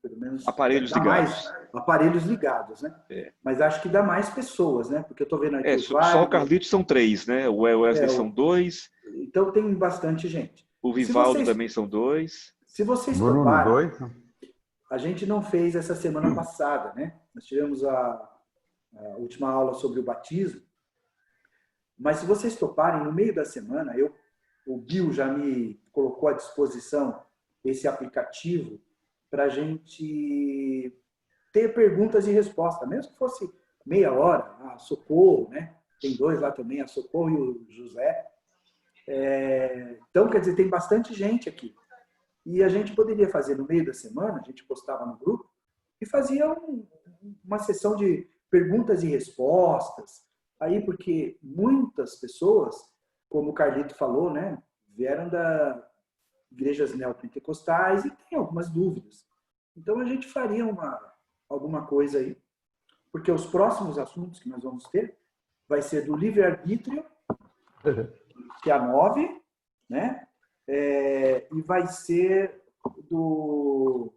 pelo menos aparelhos ligados. Aparelhos ligados, né? Mas acho que dá mais pessoas, né? Porque eu estou vendo aqui só o Carlitos são 3, né? O Wesley são 2. Então tem bastante gente. O Vivaldo também são 2. Se vocês Bruno, toparem, 2. a gente não fez essa semana passada, né? Nós tivemos a última aula sobre o batismo. Mas se vocês toparem, no meio da semana, o Bill já me colocou à disposição esse aplicativo para a gente ter perguntas e respostas, mesmo que fosse meia hora, a Socorro, né? Tem 2 lá também, a Socorro e o José. Então, quer dizer, tem bastante gente aqui. E a gente poderia fazer no meio da semana, a gente postava no grupo, e fazia uma sessão de perguntas e respostas. Aí, porque muitas pessoas, como o Carlito falou, né? Vieram da igrejas neopentecostais e tem algumas dúvidas. Então, a gente faria alguma coisa aí, porque os próximos assuntos que nós vamos ter vai ser do livre-arbítrio, que é a 9, né? E vai ser do...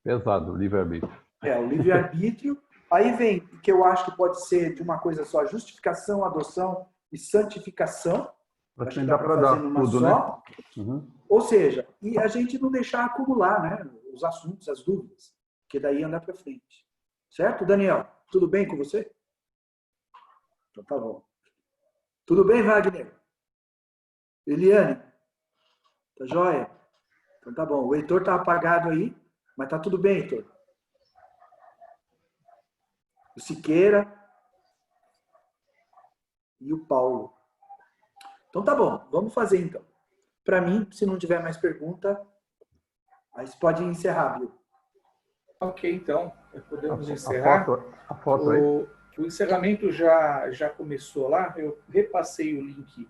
Pesado, livre-arbítrio. O livre-arbítrio. Aí vem, que eu acho que pode ser de uma coisa só, justificação, adoção e santificação. Acho que dá para fazer numa tudo, só. Né? Uhum. Ou seja, e a gente não deixar acumular, né, os assuntos, as dúvidas, que daí andar para frente. Certo, Daniel? Tudo bem com você? Então tá bom. Tudo bem, Wagner? Eliane? Tá joia? Então tá bom. O Heitor tá apagado aí, mas tá tudo bem, Heitor. O Siqueira e o Paulo. Então tá bom, vamos fazer então. Para mim, se não tiver mais pergunta, aí você pode encerrar, Bill. Ok, então, podemos encerrar. A foto aí. O encerramento já começou lá. Eu repassei o link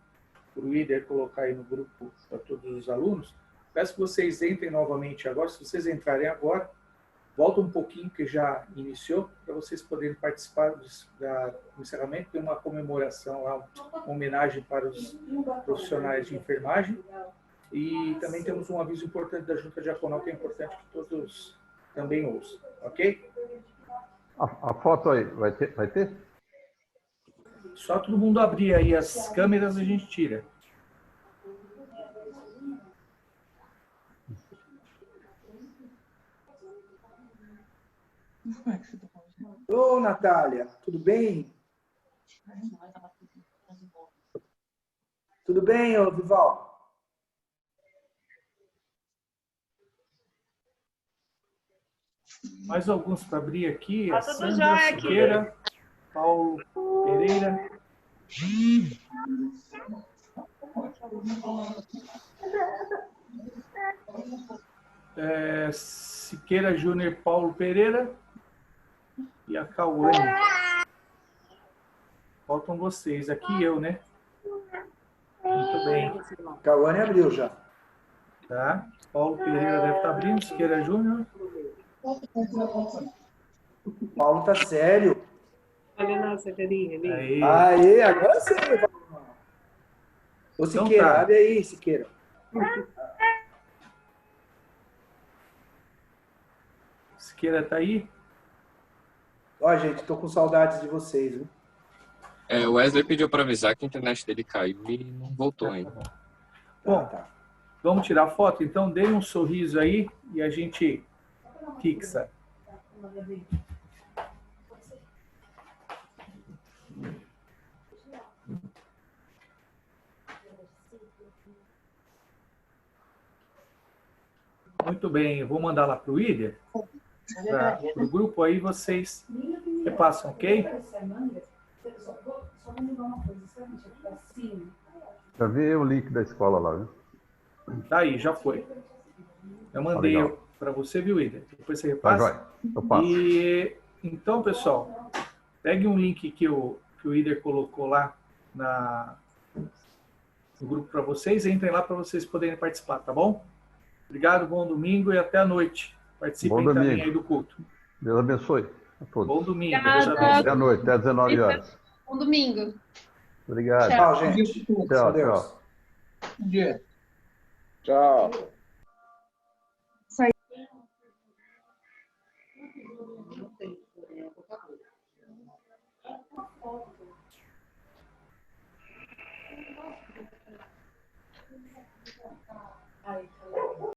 para o líder colocar aí no grupo para todos os alunos. Peço que vocês entrem novamente agora. Se vocês entrarem agora, volta um pouquinho que já iniciou, para vocês poderem participar do encerramento. Tem uma comemoração lá, uma homenagem para os profissionais de enfermagem. E também temos um aviso importante da Junta Diaconal, que é importante que todos também ouçam. Ok? A foto aí, vai ter? Só todo mundo abrir aí as câmeras, a gente tira. Ô, Natália, tudo bem? Tudo bem, ô Vival? Mais alguns para abrir aqui. Tá tudo jóia aqui. Siqueira, Paulo Pereira. Siqueira Júnior, Paulo Pereira e a Cauane. Faltam vocês. Aqui eu, né? Muito bem. Cauane abriu já. Tá. Paulo Pereira deve estar abrindo. Siqueira Júnior. O Paulo tá sério. Olha a nossa carinha ali. Aê, agora sim. Ô, Siqueira, Então tá. abre aí, Siqueira. Siqueira tá aí? Ó, gente, tô com saudades de vocês, viu? O Wesley pediu para avisar que a internet dele caiu e não voltou ainda. Bom, vamos tirar foto? Então, dê um sorriso aí e a gente fixa. Muito bem, eu vou mandar lá para o Ider, para o grupo, aí vocês repassam, ok? Já vi o link da escola lá, viu? Tá aí, já foi. Eu mandei legal. para você, viu, Ider? Depois você Tá, repassa. joia. Eu passo. E então, pessoal, pegue um link que o Ider colocou lá no grupo para vocês, entrem lá para vocês poderem participar, tá bom? Obrigado, bom domingo e até a noite. Participem Bom também domingo. aí do culto. Deus abençoe a todos. Bom domingo. Obrigada. Deus abençoe. Até a noite, até às 19 horas. Bom domingo. Obrigado. Tchau, gente. Tchau, Adeus. tchau. Bom dia. Tchau. Ai,